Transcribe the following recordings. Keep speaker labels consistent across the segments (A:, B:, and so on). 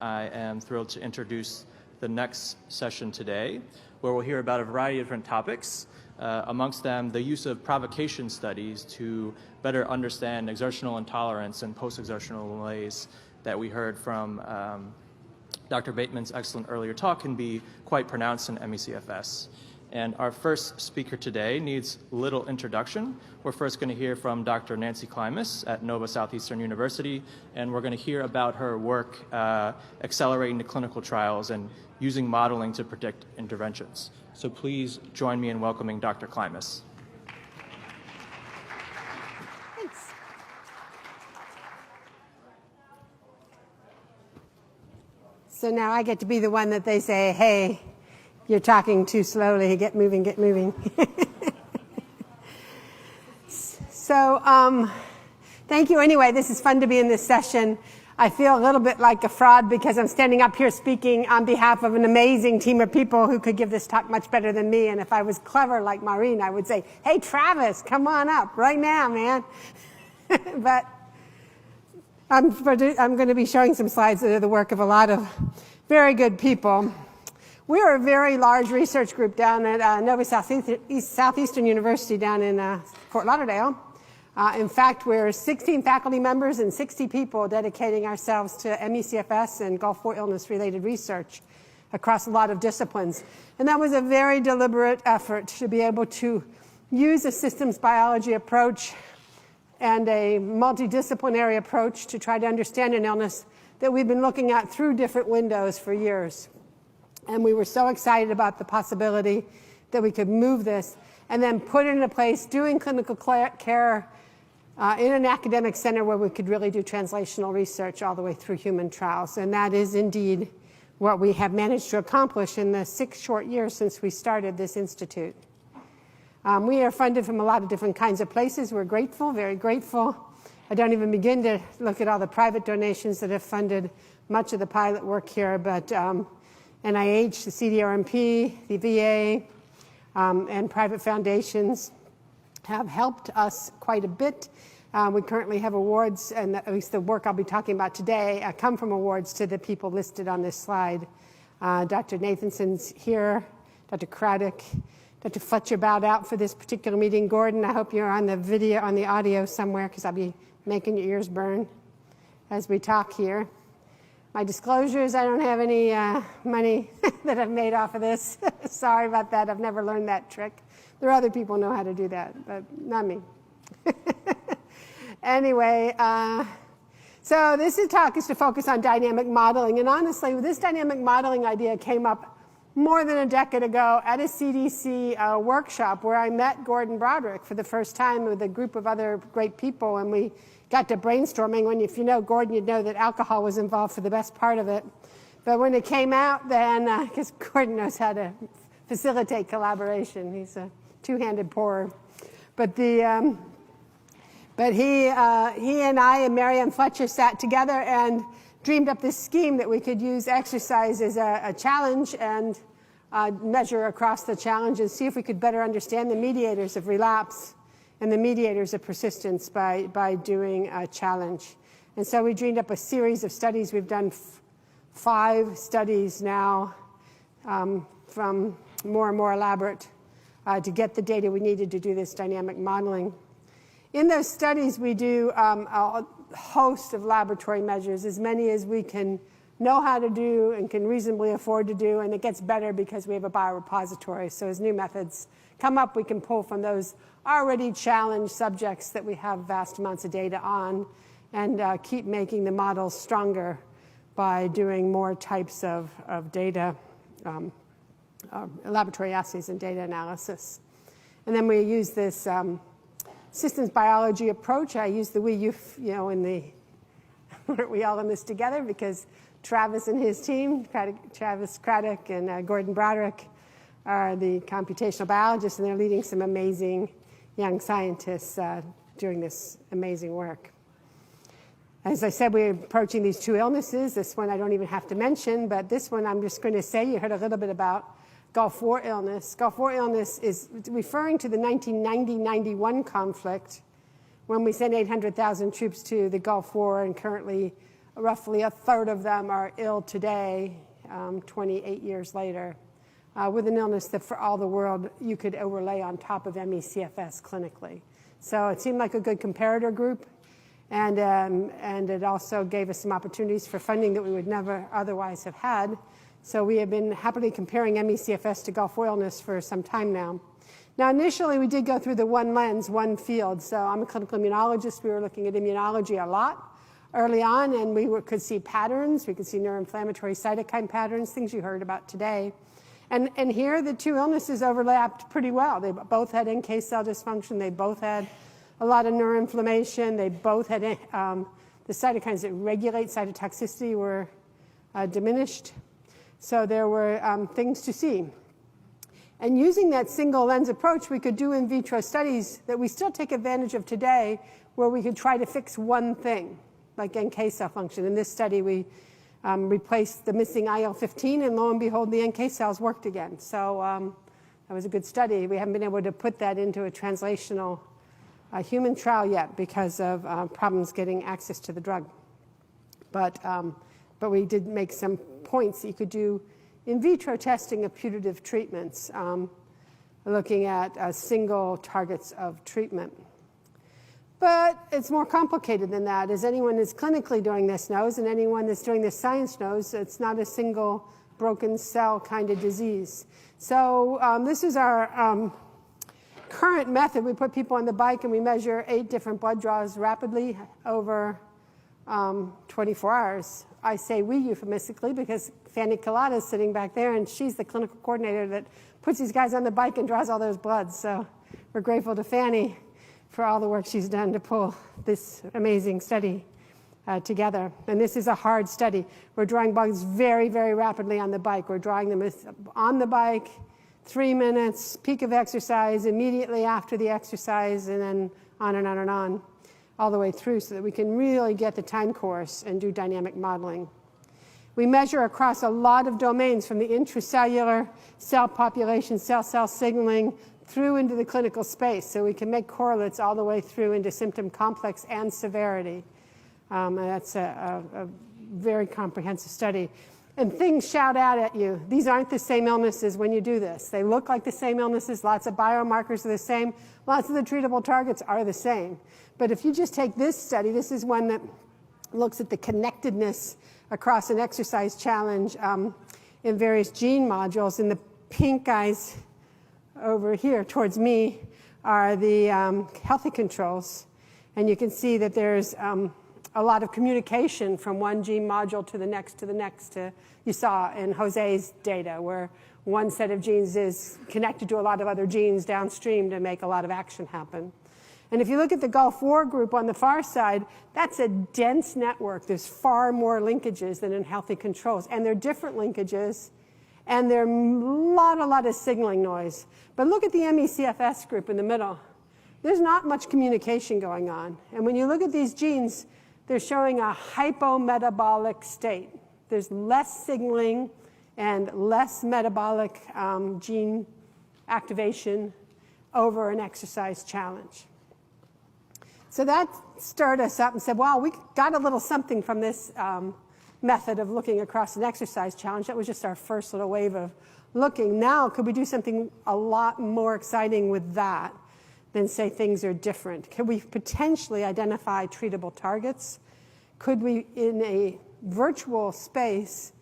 A: I am thrilled to introduce the next session today, where we'll hear about a variety of different topics, amongst them the use of provocation studies to better understand exertional intolerance and post-exertional malaise that we heard from Dr. Bateman's excellent earlier talk can be quite pronounced in ME/CFS. And our first speaker today needs little introduction. We're first going to hear from Dr. Nancy Klimas at Nova Southeastern University, and we're going to hear about her work accelerating the clinical trials and using modeling to predict interventions. So please join me in welcoming Dr. Klimas.
B: Thanks. So now I get to be the one that they say, hey, you're talking too slowly, get moving, get moving. So thank you anyway. This is fun to be in this session. I feel a little bit like a fraud because I'm standing up here speaking on behalf of an amazing team of people who could give this talk much better than me. And if I was clever like Maureen, I would say, hey, Travis, come on up right now, man. But I'm going to be showing some slides that are the work of a lot of very good people. We're a very large research group down at Nova Southeastern University down in Fort Lauderdale. In fact, we're 16 faculty members and 60 people dedicating ourselves to ME/CFS and Gulf War illness-related research across a lot of disciplines. And that was a very deliberate effort to be able to use a systems biology approach and a multidisciplinary approach to try to understand an illness that we've been looking at through different windows for years. And we were so excited about the possibility that we could move this and then put it into place doing clinical care in an academic center where we could really do translational research all the way through human trials. And that is indeed what we have managed to accomplish in the 6 short years since we started this institute. We are funded from a lot of different kinds of places. We're grateful, very grateful. I don't even begin to look at all the private donations that have funded much of the pilot work here, but NIH, the CDRMP, the VA, and private foundations have helped us quite a bit. We currently have awards, and at least the work I'll be talking about today come from awards to the people listed on this slide. Dr. Nathanson's here, Dr. Craddock, Dr. Fletcher bowed out for this particular meeting. Gordon, I hope you're on the video, on the audio somewhere, because I'll be making your ears burn as we talk here. My disclosures, I don't have any money that I've made off of this. Sorry about that. I've never learned that trick. There are other people who know how to do that, but not me. Anyway, so this talk is to focus on dynamic modeling. And honestly, this dynamic modeling idea came up more than a decade ago at a CDC workshop where I met Gordon Broderick for the first time with a group of other great people, and we got to brainstorming. If you know Gordon, you'd know that alcohol was involved for the best part of it. But when it came out, then, because Gordon knows how to facilitate collaboration. He's a two-handed pourer. But he and I and Marianne Fletcher sat together and dreamed up this scheme that we could use exercise as a challenge and measure across the challenge and see if we could better understand the mediators of relapse and the mediators of persistence by doing a challenge. And so we dreamed up a series of studies. We've done 5 studies now from more and more elaborate to get the data we needed to do this dynamic modeling. In those studies, we do a host of laboratory measures, as many as we can know how to do and can reasonably afford to do, and it gets better because we have a biorepository. So as new methods come up, we can pull from those already challenged subjects that we have vast amounts of data on and keep making the models stronger by doing more types of data, laboratory assays and data analysis. And then we use this systems biology approach. I use the we, you in the, aren't we all in this together? Because Travis and his team, Travis Craddock and Gordon Broderick, are the computational biologists, and they're leading some amazing young scientists doing this amazing work. As I said, we're approaching these 2 illnesses. This one I don't even have to mention, but this one I'm just going to say, you heard a little bit about Gulf War illness. Gulf War illness is referring to the 1990-91 conflict when we sent 800,000 troops to the Gulf War, and currently roughly a third of them are ill today, 28 years later, with an illness that for all the world you could overlay on top of ME/CFS clinically. So it seemed like a good comparator group, and it also gave us some opportunities for funding that we would never otherwise have had. So we have been happily comparing ME/CFS to Gulf War illness for some time now. Now, initially, we did go through the one lens, one field. So I'm a clinical immunologist. We were looking at immunology a lot early on, and we could see patterns. We could see neuroinflammatory cytokine patterns, things you heard about today. And here, the two illnesses overlapped pretty well. They both had NK cell dysfunction. They both had a lot of neuroinflammation. They both had the cytokines that regulate cytotoxicity were diminished. So there were things to see. And using that single lens approach, we could do in vitro studies that we still take advantage of today, where we could try to fix one thing, like NK cell function. In this study, we replaced the missing IL-15, and lo and behold, the NK cells worked again. So that was a good study. We haven't been able to put that into a translational human trial yet because of problems getting access to the drug. But we did make some points that you could do in vitro testing of putative treatments, looking at single targets of treatment. But it's more complicated than that. As anyone who's clinically doing this knows, and anyone that's doing this science knows, it's not a single broken cell kind of disease. So this is our current method. We put people on the bike and we measure 8 different blood draws rapidly over 24 hours. I say we euphemistically because Fanny Collada is sitting back there, and she's the clinical coordinator that puts these guys on the bike and draws all those bloods. So we're grateful to Fanny for all the work she's done to pull this amazing study together. And this is a hard study. We're drawing bloods very, very rapidly on the bike. We're drawing them on the bike, 3 minutes, peak of exercise, immediately after the exercise, and then on and on and on, all the way through, so that we can really get the time course and do dynamic modeling. We measure across a lot of domains, from the intracellular cell population, cell-cell signaling, through into the clinical space, so we can make correlates all the way through into symptom complex and severity. And that's a very comprehensive study. And things shout out at you. These aren't the same illnesses when you do this. They look like the same illnesses. Lots of biomarkers are the same. Lots of the treatable targets are the same. But if you just take this study, this is one that looks at the connectedness across an exercise challenge in various gene modules. And the pink guys over here towards me are the healthy controls. And you can see that there's a lot of communication from one gene module to the next to the next. You saw in Jose's data where one set of genes is connected to a lot of other genes downstream to make a lot of action happen. And if you look at the Gulf War group on the far side, that's a dense network. There's far more linkages than in healthy controls. And they're different linkages, and there's a lot of signaling noise. But look at the ME/CFS group in the middle. There's not much communication going on. And when you look at these genes, they're showing a hypometabolic state. There's less signaling and less metabolic gene activation over an exercise challenge. So that stirred us up and said, wow, we got a little something from this method of looking across an exercise challenge. That was just our first little wave of looking. Now, could we do something a lot more exciting with that than say things are different? Could we potentially identify treatable targets? Could we, in a virtual space,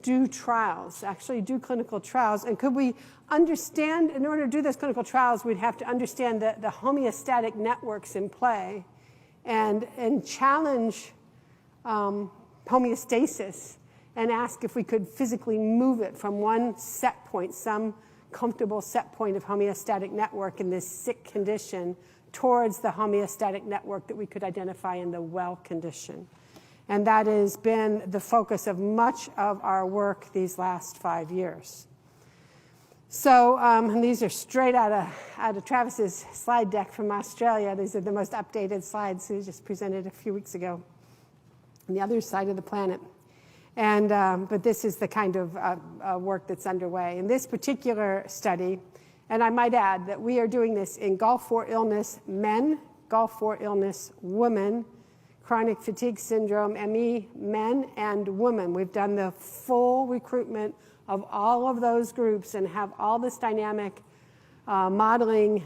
B: do trials, actually do clinical trials? And could we understand, in order to do those clinical trials, we'd have to understand the homeostatic networks in play and challenge homeostasis and ask if we could physically move it from one set point, some comfortable set point of homeostatic network in this sick condition, towards the homeostatic network that we could identify in the well condition. And that has been the focus of much of our work these last 5 years. So and these are straight out of Travis's slide deck from Australia. These are the most updated slides he just presented a few weeks ago on the other side of the planet. And but this is the kind of work that's underway. In this particular study, and I might add that we are doing this in Gulf War illness men, Gulf War illness women, chronic fatigue syndrome, ME, men and women. We've done the full recruitment of all of those groups and have all this dynamic modeling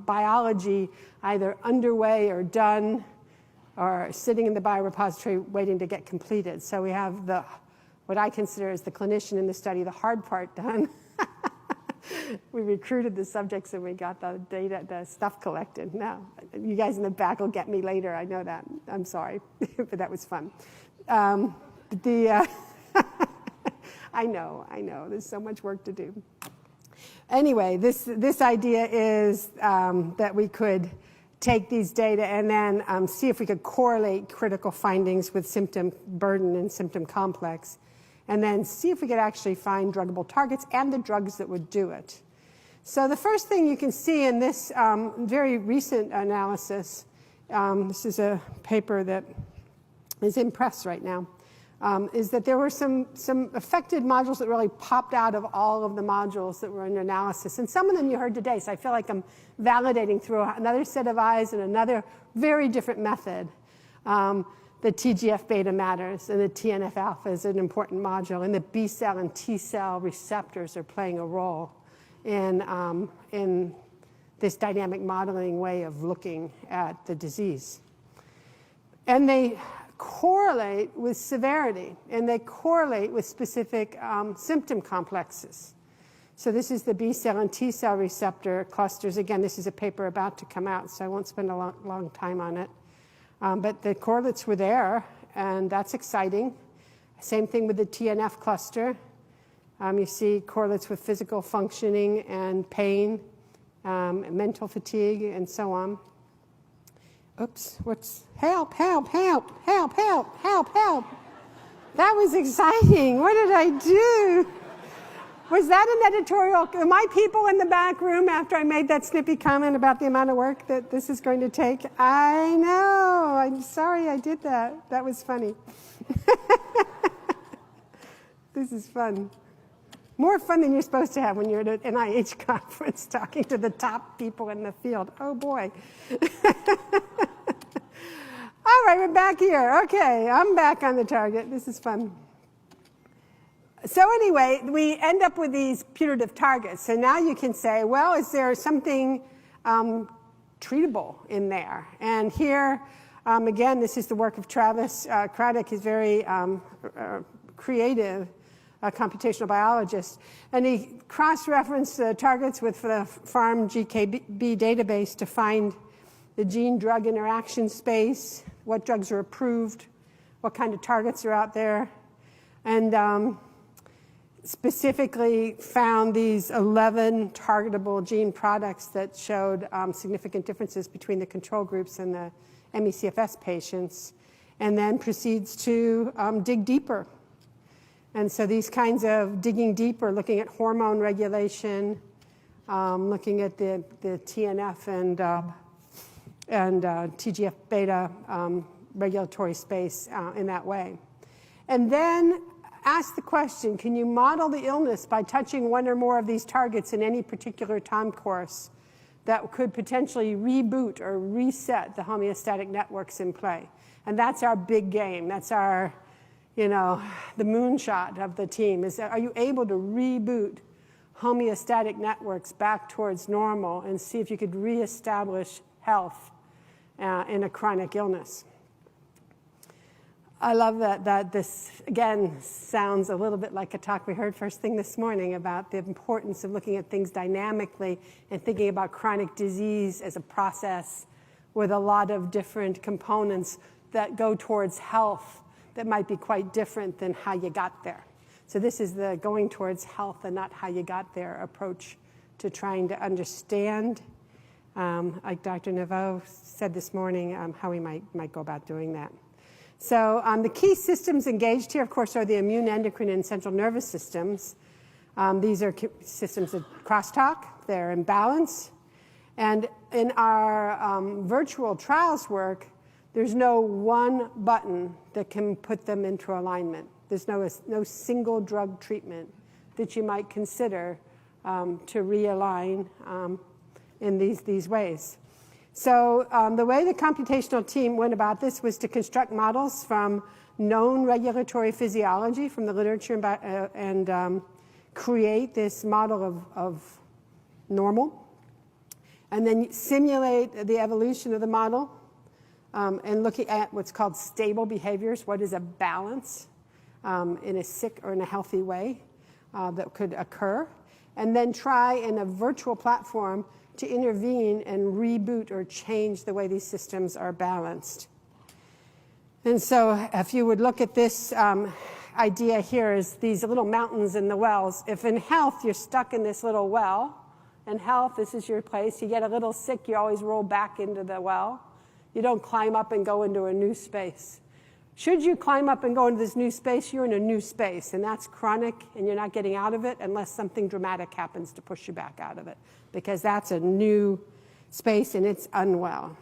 B: biology either underway or done or sitting in the biorepository waiting to get completed. So we have what I consider as the clinician in the study, the hard part done. We recruited the subjects and we got the data, the stuff collected. Now, you guys in the back will get me later. I know that. I'm sorry, but that was fun. I know. There's so much work to do. Anyway, this idea is that we could take these data and then see if we could correlate critical findings with symptom burden and symptom complex, and then see if we could actually find druggable targets and the drugs that would do it. So the first thing you can see in this very recent analysis, this is a paper that is in press right now, is that there were some affected modules that really popped out of all of the modules that were in analysis. And some of them you heard today, so I feel like I'm validating through another set of eyes and another very different method. The TGF-beta matters, and the TNF-alpha is an important module, and the B-cell and T-cell receptors are playing a role in this dynamic modeling way of looking at the disease. And they correlate with severity, and they correlate with specific symptom complexes. So this is the B-cell and T-cell receptor clusters. Again, this is a paper about to come out, so I won't spend a long time on it. But the correlates were there, and that's exciting. Same thing with the TNF cluster. You see correlates with physical functioning and pain, mental fatigue, and so on. Oops, help. That was exciting. What did I do? Was that an editorial? Are my people in the back room after I made that snippy comment about the amount of work that this is going to take? I know. I'm sorry I did that. That was funny. This is fun. More fun than you're supposed to have when you're at an NIH conference talking to the top people in the field. Oh, boy. All right, we're back here. Okay, I'm back on the target. This is fun. So anyway, we end up with these putative targets. So now you can say, well, is there something treatable in there? And here, again, this is the work of Travis Craddock. He's very creative computational biologist. And he cross-referenced the targets with the Pharm GKB database to find the gene-drug interaction space, what drugs are approved, what kind of targets are out there, and specifically found these 11 targetable gene products that showed significant differences between the control groups and the ME/CFS patients, and then proceeds to dig deeper. And so these kinds of digging deeper, looking at hormone regulation, looking at the TNF and TGF-beta regulatory space in that way. And then ask the question, can you model the illness by touching one or more of these targets in any particular time course that could potentially reboot or reset the homeostatic networks in play? And that's our big game. That's our, the moonshot of the team, is that, are you able to reboot homeostatic networks back towards normal and see if you could reestablish health in a chronic illness? I love that this, again, sounds a little bit like a talk we heard first thing this morning about the importance of looking at things dynamically and thinking about chronic disease as a process with a lot of different components that go towards health that might be quite different than how you got there. So this is the going towards health and not how you got there approach to trying to understand, like Dr. Naveau said this morning, how we might go about doing that. So the key systems engaged here, of course, are the immune, endocrine, and central nervous systems. These are systems of crosstalk. They're in balance. And in our virtual trials work, there's no one button that can put them into alignment. There's no single drug treatment that you might consider to realign in these ways. So the way the computational team went about this was to construct models from known regulatory physiology from the literature and create this model of normal, and then simulate the evolution of the model and looking at what's called stable behaviors. What is a balance in a sick or in a healthy way that could occur, and then try in a virtual platform to intervene and reboot or change the way these systems are balanced. And so if you would look at this idea here is these little mountains in the wells. If in health you're stuck in this little well, in health this is your place, you get a little sick, you always roll back into the well. You don't climb up and go into a new space. Should you climb up and go into this new space, you're in a new space, and that's chronic, and you're not getting out of it unless something dramatic happens to push you back out of it, because that's a new space and it's unwell.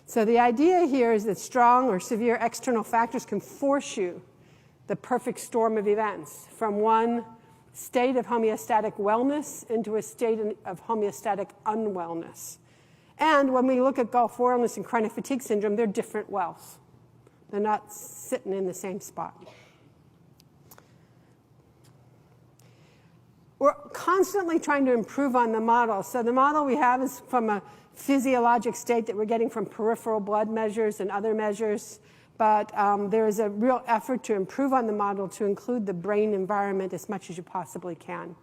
B: So the idea here is that strong or severe external factors can force you the perfect storm of events from one state of homeostatic wellness into a state of homeostatic unwellness. And when we look at Gulf War illness and chronic fatigue syndrome, they're different wells. They're not sitting in the same spot. We're constantly trying to improve on the model. So the model we have is from a physiologic state that we're getting from peripheral blood measures and other measures. But there is a real effort to improve on the model to include the brain environment as much as you possibly can,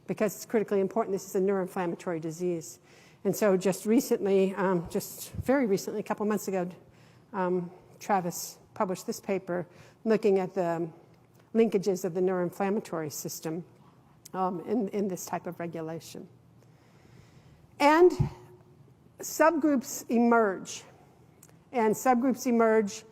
B: because it's critically important. This is a neuroinflammatory disease. And so just recently, just very recently, a couple months ago, Travis published this paper looking at the linkages of the neuroinflammatory system in this type of regulation. And subgroups emerge. And subgroups emerge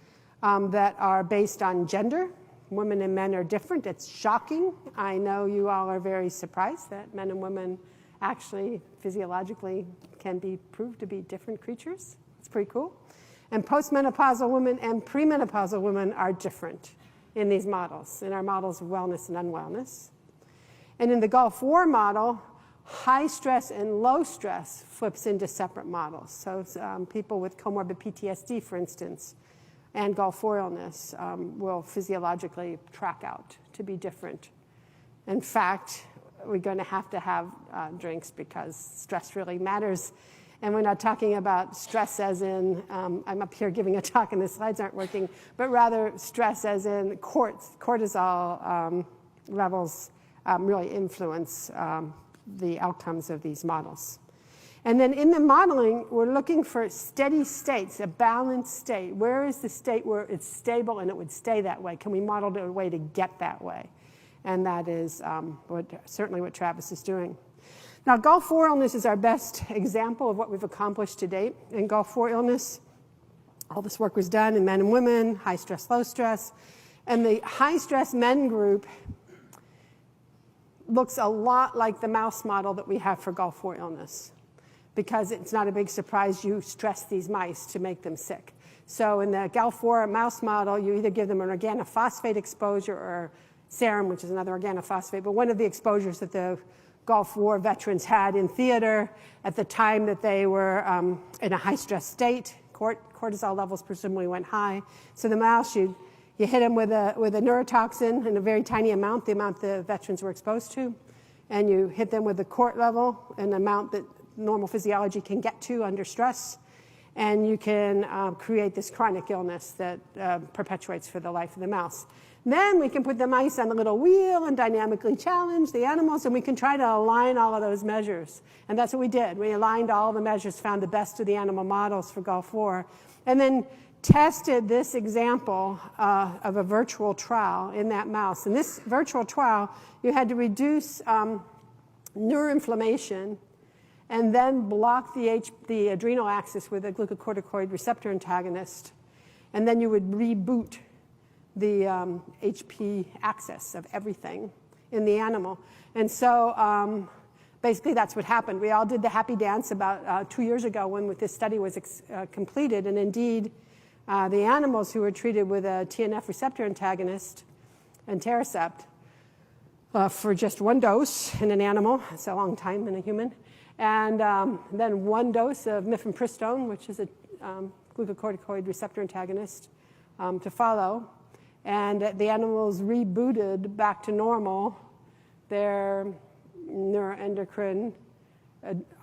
B: that are based on gender. Women and men are different. It's shocking. I know you all are very surprised that men and women actually physiologically can be proved to be different creatures. It's pretty cool. And postmenopausal women and premenopausal women are different in these models, in our models of wellness and unwellness. And in the Gulf War model, high stress and low stress flips into separate models. So people with comorbid PTSD, for instance, and Gulf War illness will physiologically track out to be different. In fact, we're going to have drinks because stress really matters. And we're not talking about stress as in, I'm up here giving a talk and the slides aren't working, but rather stress as in cortisol levels really influence the outcomes of these models. And then in the modeling, we're looking for steady states, a balanced state. Where is the state where it's stable and it would stay that way? Can we model a way to get that way? And that is certainly what Travis is doing. Now, Gulf War illness is our best example of what we've accomplished to date. In Gulf War illness, all this work was done in men and women, high stress, low stress. And the high stress men group looks a lot like the mouse model that we have for Gulf War illness, because it's not a big surprise you stress these mice to make them sick. So in the Gulf War mouse model, you either give them an organophosphate exposure or serum, which is another organophosphate, but one of the exposures that the Gulf War veterans had in theater at the time that they were in a high-stress state. Cortisol levels presumably went high. So the mouse, you hit them with a neurotoxin in a very tiny amount, the amount the veterans were exposed to, and you hit them with the cort level, an amount that normal physiology can get to under stress, and you can create this chronic illness that perpetuates for the life of the mouse. Then we can put the mice on a little wheel and dynamically challenge the animals, and we can try to align all of those measures. And that's what we did. We aligned all the measures, found the best of the animal models for Gulf War, and then tested this example of a virtual trial in that mouse. In this virtual trial, you had to reduce neuroinflammation and then block the adrenal axis with a glucocorticoid receptor antagonist, and then you would reboot the HP axis of everything in the animal. And so basically that's what happened. We all did the happy dance about 2 years ago when this study was completed, and indeed the animals who were treated with a TNF receptor antagonist, Etanercept, for just one dose in an animal, it's a long time in a human, And then 1 dose of mifepristone, which is a glucocorticoid receptor antagonist, to follow. And the animals rebooted back to normal their neuroendocrine,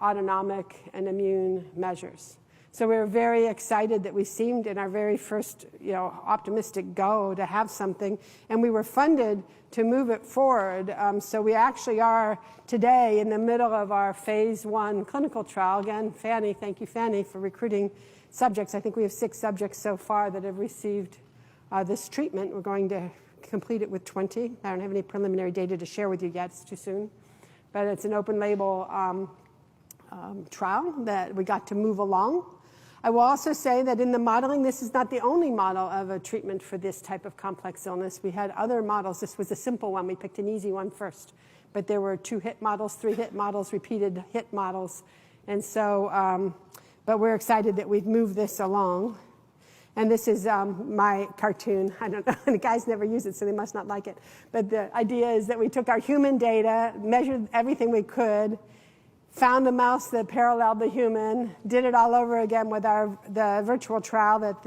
B: autonomic, and immune measures. So we were very excited that we seemed in our very first, optimistic go to have something, and we were funded to move it forward. So we actually are today in the middle of our phase 1 clinical trial. Again, Fanny, thank you, Fanny, for recruiting subjects. I think we have 6 subjects so far that have received this treatment. We're going to complete it with 20. I don't have any preliminary data to share with you yet. It's too soon. But it's an open label trial that we got to move along. I will also say that in the modeling, this is not the only model of a treatment for this type of complex illness. We had other models. This was a simple one. We picked an easy one first. But there were 2-hit models, 3-hit models, repeated hit models. And so, but we're excited that we've moved this along. And this is my cartoon. I don't know, the guys never use it, so they must not like it. But the idea is that we took our human data, measured everything we could, found a mouse that paralleled the human, did it all over again with the virtual trial that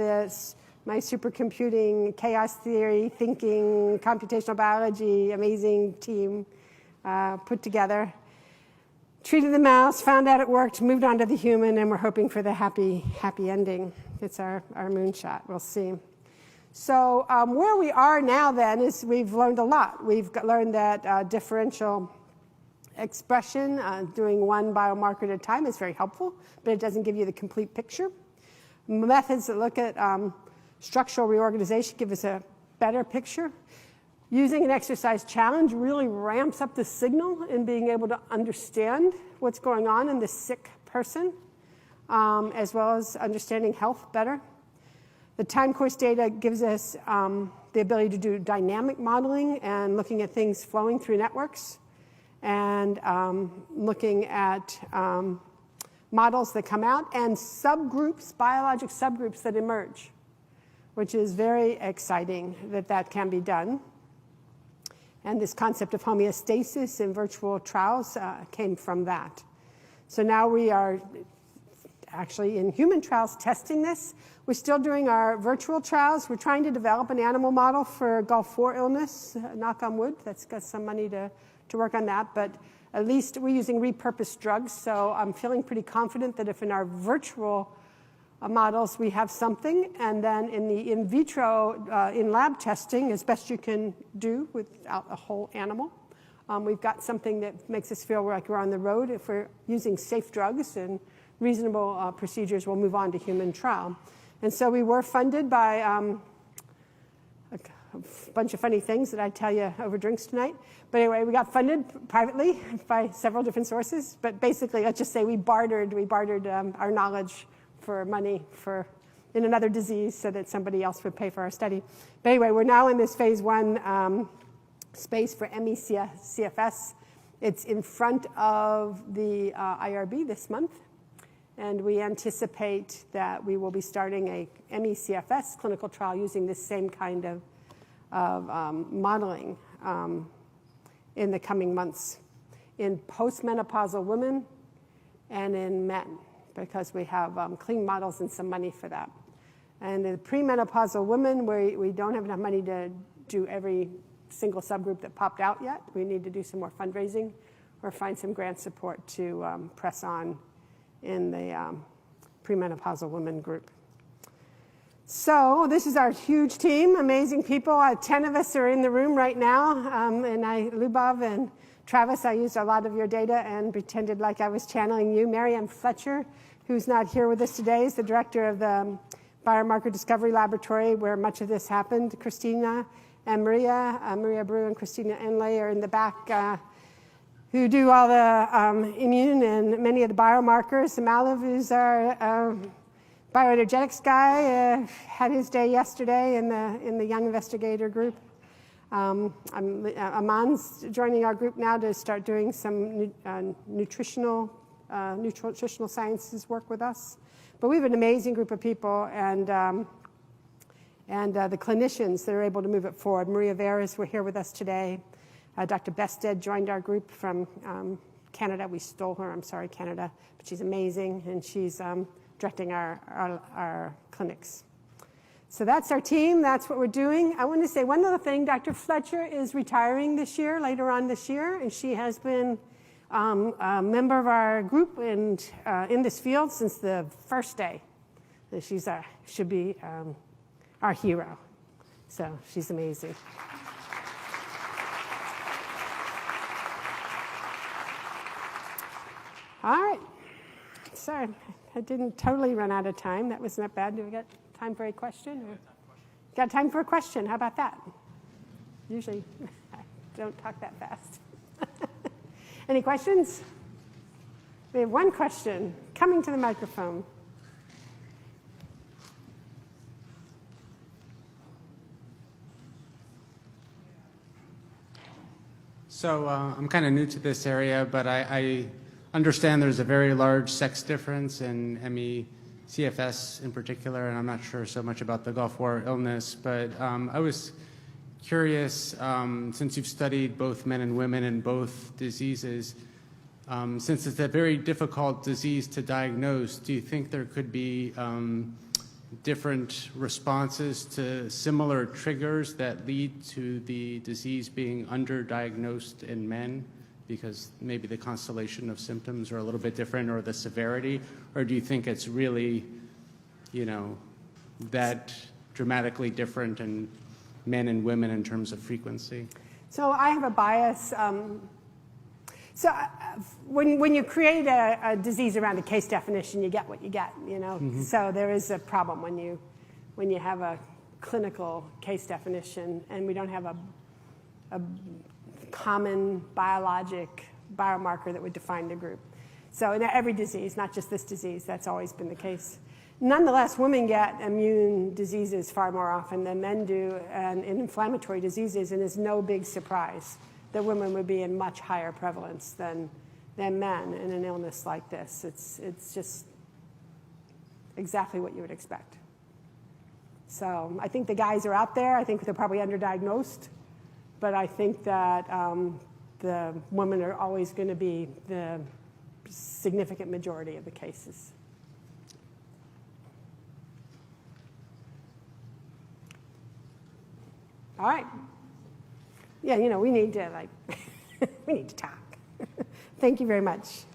B: my supercomputing, chaos theory, thinking, computational biology, amazing team put together. Treated the mouse, found out it worked, moved on to the human, and we're hoping for the happy ending. It's our moonshot. We'll see. So where we are now then is we've learned a lot. We've learned that differential expression, doing one biomarker at a time is very helpful, but it doesn't give you the complete picture. Methods that look at structural reorganization give us a better picture. Using an exercise challenge really ramps up the signal in being able to understand what's going on in the sick person, as well as understanding health better. The time course data gives us the ability to do dynamic modeling and looking at things flowing through networks, and looking at models that come out and subgroups, biologic subgroups that emerge, which is very exciting that can be done. And this concept of homeostasis in virtual trials came from that. So now we are actually in human trials testing this. We're still doing our virtual trials. We're trying to develop an animal model for Gulf War illness, knock on wood. That's got some money to work on that, but at least we're using repurposed drugs, so I'm feeling pretty confident that if in our virtual models we have something, and then in the in vitro in-lab testing, as best you can do without a whole animal, we've got something that makes us feel like we're on the road. If we're using safe drugs and reasonable procedures, we'll move on to human trial. And so we were funded by a bunch of funny things that I tell you over drinks tonight. But anyway, we got funded privately by several different sources. But basically, let's just say we bartered our knowledge for money in another disease so that somebody else would pay for our study. But anyway, we're now in this phase 1 space for ME-CFS. It's in front of the IRB this month. And we anticipate that we will be starting a ME-CFS clinical trial using this same kind of modeling in the coming months in postmenopausal women and in men, because we have clean models and some money for that. And in premenopausal women, we don't have enough money to do every single subgroup that popped out yet. We need to do some more fundraising or find some grant support to press on in the premenopausal women group. So this is our huge team, amazing people. 10 of us are in the room right now. And Lubov and Travis, I used a lot of your data and pretended like I was channeling you. Marianne Fletcher, who's not here with us today, is the director of the Biomarker Discovery Laboratory, where much of this happened. Christina and Maria Brew and Christina Enley are in the back, who do all the immune and many of the biomarkers. Malav, who's our bioenergetics guy, had his day yesterday in the young investigator group. Aman's joining our group now to start doing some nutritional sciences work with us. But we have an amazing group of people, and the clinicians that are able to move it forward. Maria Veras were here with us today. Dr. Bested joined our group from Canada. We stole her. I'm sorry, Canada. But she's amazing, and she's directing our clinics. So that's our team. That's what we're doing. I want to say one other thing. Dr. Fletcher is retiring this year, later on this year, and she has been a member of our group and in this field since the first day. And she's should be our hero. So she's amazing. All right. Sorry, I didn't totally run out of time. That was not bad. Do we got time for a question? Or? Got time for a question. How about that? Usually I don't talk that fast. Any questions? We have one question coming to the microphone.
C: So I'm kind of new to this area, but I understand there's a very large sex difference in ME CFS in particular, and I'm not sure so much about the Gulf War illness, but I was curious, since you've studied both men and women in both diseases, since it's a very difficult disease to diagnose, do you think there could be different responses to similar triggers that lead to the disease being underdiagnosed in men? Because maybe the constellation of symptoms are a little bit different, or the severity, or do you think it's really, that dramatically different in men and women in terms of frequency?
B: So I have a bias. When you create a disease around a case definition, you get what you get, Mm-hmm. So there is a problem when you have a clinical case definition and we don't have a common biologic biomarker that would define the group. So in every disease, not just this disease, that's always been the case. Nonetheless, women get immune diseases far more often than men do, and in inflammatory diseases, and it's no big surprise that women would be in much higher prevalence than men in an illness like this. It's just exactly what you would expect. So I think the guys are out there. I think they're probably underdiagnosed. But I think that the women are always going to be the significant majority of the cases. All right. Yeah, we need to we need to talk. Thank you very much.